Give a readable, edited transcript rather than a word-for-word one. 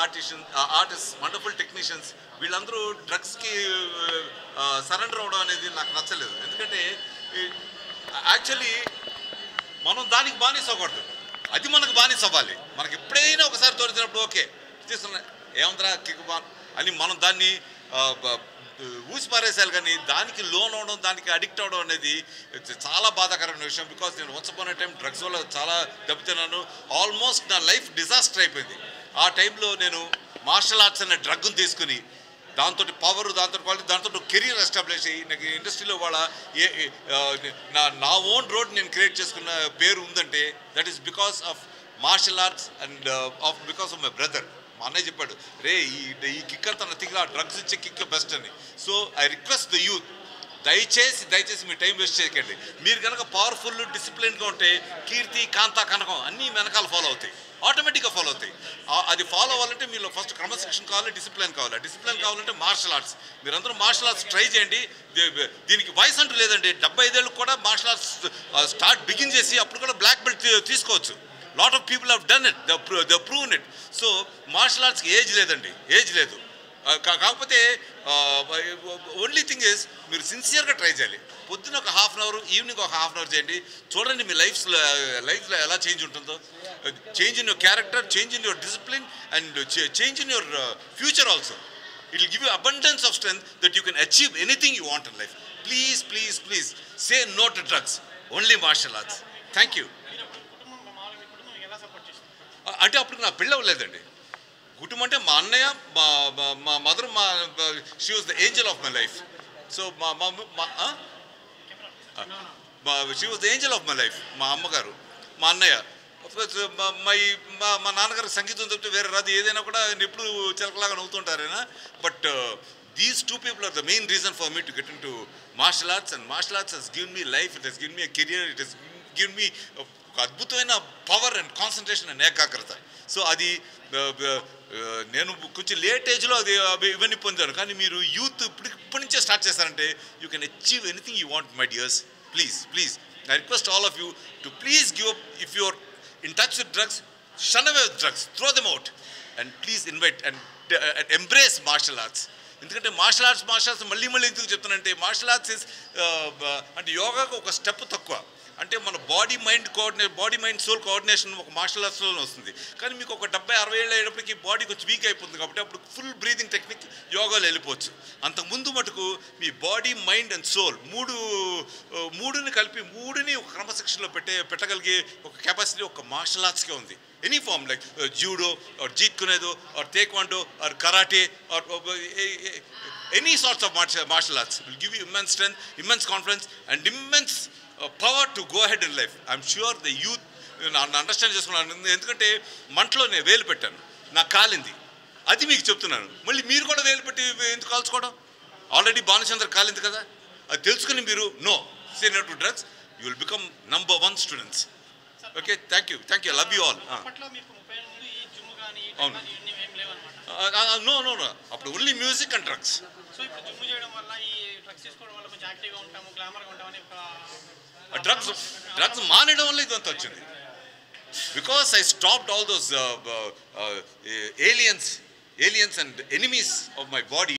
Artist, wonderful technicians వీళ్ళందరూ డ్రగ్స్కి surrender అవ్వడం అనేది నాకు నచ్చలేదు. ఎందుకంటే యాక్చువల్లీ మనం దానికి బానిస అవ్వకూడదు, అది మనకు బానిస అవ్వాలి. మనకి ఎప్పుడైనా ఒకసారి దొరికినప్పుడు ఓకే తీసుకున్నా ఏమంటారా కిక్ బాన్ అని మనం దాన్ని ఊసిపారేసాలి. కానీ దానికి లోన్ అవడం, దానికి అడిక్ట్ అవ్వడం అనేది చాలా బాధాకరమైన విషయం. బికాస్ నేను once upon a time drugs వల్ల చాలా దెబ్బతిన్నాను. ఆల్మోస్ట్ నా లైఫ్ డిజాస్టర్ అయిపోయింది. ఆ టైంలో నేను మార్షల్ ఆర్ట్స్ అనే డ్రగ్ను తీసుకుని దాంతో పవర్, దాంతో క్వాలిటీ, దాంతో కెరీర్ ఎస్టాబ్లిష్ అయ్యి నాకు ఇండస్ట్రీలో వాళ్ళ నా ఓన్ రోడ్ నేను క్రియేట్ చేసుకున్న పేరు ఉందంటే that is because of martial arts and because of my brother. మా అన్నయ్య చెప్పాడు, రే ఈ కిక్ అంతా నథింగ్, ఆ డ్రగ్స్ ఇచ్చే కిక్ బెస్ట్ అని. So I request the youth, దయచేసి మీ టైం వేస్ట్ చేయకండి. మీరు కనుక పవర్ఫుల్ డిసిప్లిన్గా ఉంటే కీర్తి, కాంతా, కనకం అన్నీ వెనకాల ఫాలో అవుతాయి, ఆటోమేటిక్గా ఫాలో అవుతాయి. అది ఫాలో అవ్వాలంటే మీలో ఫస్ట్ క్రమశిక్షణ కావాలి, డిసిప్లిన్ కావాలి. డిసిప్లిన్ కావాలంటే మార్షల్ ఆర్ట్స్. మీరందరూ మార్షల్ ఆర్ట్స్ ట్రై చేయండి. దీనికి వయసు అంటూ లేదండి. 75 ఏళ్ళకు కూడా మార్షల్ ఆర్ట్స్ బిగిన్ చేసి అప్పుడు కూడా బ్లాక్ బెల్ట్ తీసుకోవచ్చు. Lot of people have done it, they proven it. So martial ఆర్ట్స్కి ఏజ్ లేదండి, ఏజ్ లేదు. కాకపోతే ఓన్లీ థింగ్ ఈజ్ మీరు సిన్సియర్గా ట్రై చేయాలి. పొద్దున్న ఒక హాఫ్ అన్ అవర్, ఈవినింగ్ ఒక హాఫ్ అన్ అవర్ చేయండి. చూడండి మీ లైఫ్లో ఎలా చేంజ్ ఉంటుందో. Change in your character, change in your discipline and change in your future also. It will give you abundance of strength that you can achieve anything you want in life. Please say no to drugs, only martial arts. Thank you. అంటే అప్పుడు నాకు పెళ్ళి అవ్వలేదండి. కుటుంబం అంటే మా అన్నయ్య, మా mother, she was the Angel of my life. So she was the Angel of my life. మా అమ్మగారు, మా అన్నయ్య. మా నాన్నగారికి సంగీతం చెప్తే వేరే రాదు, ఏదైనా కూడా ఎప్పుడు చిలకలాగా నవ్వుతుంటారైనా. But these two people are the main reason for me to get into martial arts, and martial arts has given me life, it has given me a career, it has given me అద్భుతమైన power and concentration and ఏకాగ్రత. So అది నేను కొంచెం late ఏజ్లో ఇవన్నీ పొందాను. కానీ మీరు యూత్ ఇప్పటి నుంచే స్టార్ట్ చేస్తారంటే you can achieve anything you want my dears. Please I request all of you to please give up. If you are in touch with drugs, shun away with drugs, throw them out, and please invite and embrace martial arts. ఎందుకంటే martial arts మళ్ళీ ఎందుకు చెప్తానంటే martial arts is అంటే యోగాకు ఒక step తక్కువ. అంటే మన body mind soul coordination ఒక మార్షల్ ఆర్ట్స్లోనే వస్తుంది. కానీ మీకు ఒక 70-60 ఏళ్ళు అయ్యేటప్పటికి బాడీ కొంచెం వీక్ అయిపోతుంది. కాబట్టి అప్పుడు ఫుల్ బ్రీతింగ్ టెక్నిక్ యోగాలో వెళ్ళిపోవచ్చు. అంతకుముందు మటుకు మీ బాడీ, మైండ్ అండ్ సోల్ మూడుని కలిపి ఒక క్రమశిక్షణలో పెట్టగలిగే ఒక కెపాసిటీ ఒక మార్షల్ ఆర్ట్స్కే ఉంది. Any form like judo or Jeet Kune Do or taekwondo or karate or any sorts of martial arts will give you immense strength, immense confidence and immense power to go ahead in life. I'm sure the youth నన్ను understand చేసుకున్నాను. ఎందుకంటే మంటలో నేను వేలు పెట్టాను, నాకు కాలింది, అది మీకు చెప్తున్నాను. మళ్ళీ మీరు కూడా వేలు పెట్టి ఎందుకు కాల్చుకోవడం? ఆల్రెడీ భానుచంద్ర కాలింది కదా. అది తెలుసుకుని మీరు say no to drugs, you will become number 1 students. Okay, thank you, love you all. అవును, నో అప్పుడు only music and drugs. Drugs మానేయడం వల్ల ఇదంతా వచ్చింది. Because I stopped all those aliens and enemies of my body.